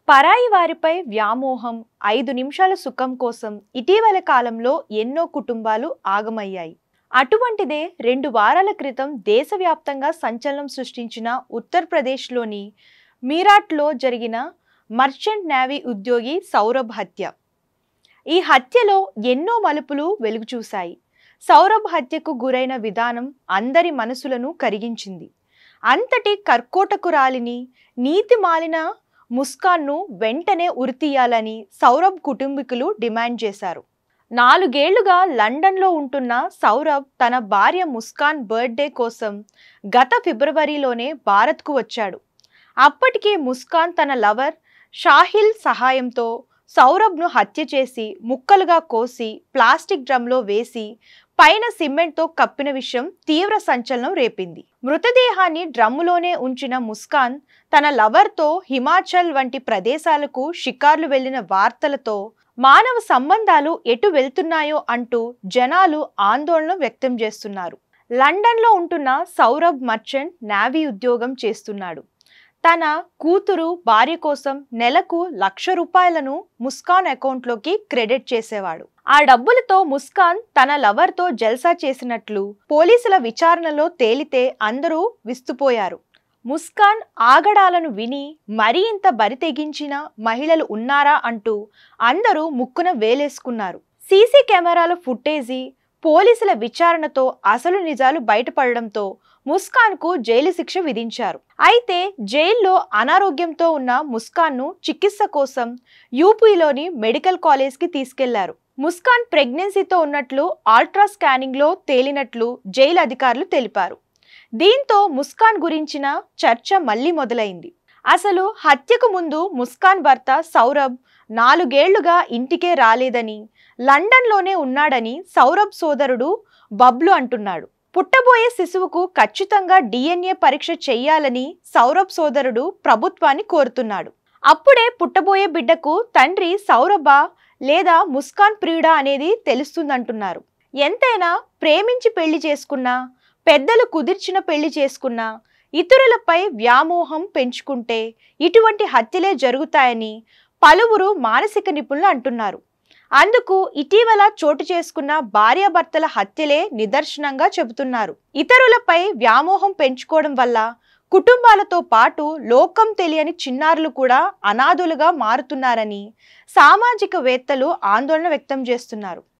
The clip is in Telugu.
పరాయి వారిపై వ్యామోహం, 5 నిమిషాల సుఖం కోసం ఇటీవల కాలంలో ఎన్నో కుటుంబాలు ఆగమయ్యాయి. అటువంటిదే 2 వారాల క్రితం దేశవ్యాప్తంగా సంచలనం సృష్టించిన ఉత్తరప్రదేశ్లోని మీరాట్లో జరిగిన మర్చెంట్ నేవీ ఉద్యోగి సౌరభ్ హత్య. ఈ హత్యలో ఎన్నో మలుపులు వెలుగుచూశాయి. సౌరభ్ హత్యకు గురైన విధానం అందరి మనసులను కరిగించింది. అంతటి కర్కోటకురాలిని, నీతిమాలిన ముస్కాన్ను వెంటనే ఉరితీయాలని సౌరభ్ కుటుంబీకులు డిమాండ్ చేశారు. 4 ఏళ్లుగా లండన్లో ఉంటున్న సౌరభ్ తన భార్య ముస్కాన్ బర్త్డే కోసం గత ఫిబ్రవరిలోనే భారత్కు వచ్చాడు. అప్పటికే ముస్కాన్ తన లవర్ షాహిల్ సహాయంతో సౌరభ్ను హత్య చేసి ముక్కలుగా కోసి ప్లాస్టిక్ డ్రమ్లో వేసి పైన సిమెంట్తో కప్పిన విషయం తీవ్ర సంచలనం రేపింది. మృతదేహాన్ని డ్రమ్ములోనే ఉంచిన ముస్కాన్ తన లవర్తో హిమాచల్ వంటి ప్రదేశాలకు షికార్లు వెళ్లిన వార్తలతో మానవ సంబంధాలు ఎటు వెళ్తున్నాయో అంటూ జనాలు ఆందోళన వ్యక్తం చేస్తున్నారు. లండన్లో ఉంటున్న సౌరభ్ మర్చెంట్ నేవీ ఉద్యోగం చేస్తున్నాడు. తన కూతురు, భార్య కోసం నెలకు ₹1,00,000 ముస్కాన్ అకౌంట్లోకి క్రెడిట్ చేసేవాడు. ఆ డబ్బులతో ముస్కాన్ తన లవర్తో జల్సా చేసినట్లు పోలీసుల విచారణలో తేలితే అందరూ విస్తుపోయారు. ముస్కాన్ ఆగడాలను విని మరీ ఇంత బరి తెగించిన మహిళలు ఉన్నారా అంటూ అందరూ ముక్కున వేలేసుకున్నారు. సీసీ కెమెరాల ఫుటేజీ, పోలీసుల విచారణతో అసలు నిజాలు బయటపడడంతో ముస్కాన్కు జైలు శిక్ష విధించారు. అయితే జైల్లో అనారోగ్యంతో ఉన్న ముస్కాన్ను చికిత్స కోసం యూపీలోని మెడికల్ కాలేజ్కి తీసుకెళ్లారు. ముస్కాన్ ప్రెగ్నెన్సీతో ఉన్నట్లు అల్ట్రా స్కానింగ్లో తేలినట్లు జైలు అధికారులు తెలిపారు. దీంతో ముస్కాన్ గురించిన చర్చ మళ్లీ మొదలైంది. అసలు హత్యకు ముందు ముస్కాన్ భర్త సౌరభ్ 4 ఏళ్లుగా ఇంటికే రాలేదని, లండన్లోనే ఉన్నాడని సౌరభ్ సోదరుడు బబ్లు అంటున్నాడు. పుట్టబోయే శిశువుకు ఖచ్చితంగా DNA పరీక్ష చెయ్యాలని సౌరభ్ సోదరుడు ప్రభుత్వాన్ని కోరుతున్నాడు. అప్పుడే పుట్టబోయే బిడ్డకు తండ్రి సౌరభా లేదా ముస్కాన్ ప్రియుడా అనేది తెలుస్తుందంటున్నారు. ఎంతైనా ప్రేమించి పెళ్లి చేసుకున్నా, పెద్దలు కుదిర్చిన పెళ్లి చేసుకున్నా, ఇతరులపై వ్యామోహం పెంచుకుంటే ఇటువంటి హత్యలే జరుగుతాయని పలువురు మానసిక నిపుణులు అంటున్నారు. అందుకు ఇటీవల చోటు చేసుకున్న భార్యాభర్తల హత్యలే నిదర్శనంగా చెబుతున్నారు. ఇతరులపై వ్యామోహం పెంచుకోవడం వల్ల కుటుంబాలతో పాటు లోకం తెలియని చిన్నారులు కూడా అనాథులుగా మారుతున్నారని సామాజికవేత్తలు ఆందోళన వ్యక్తం చేస్తున్నారు.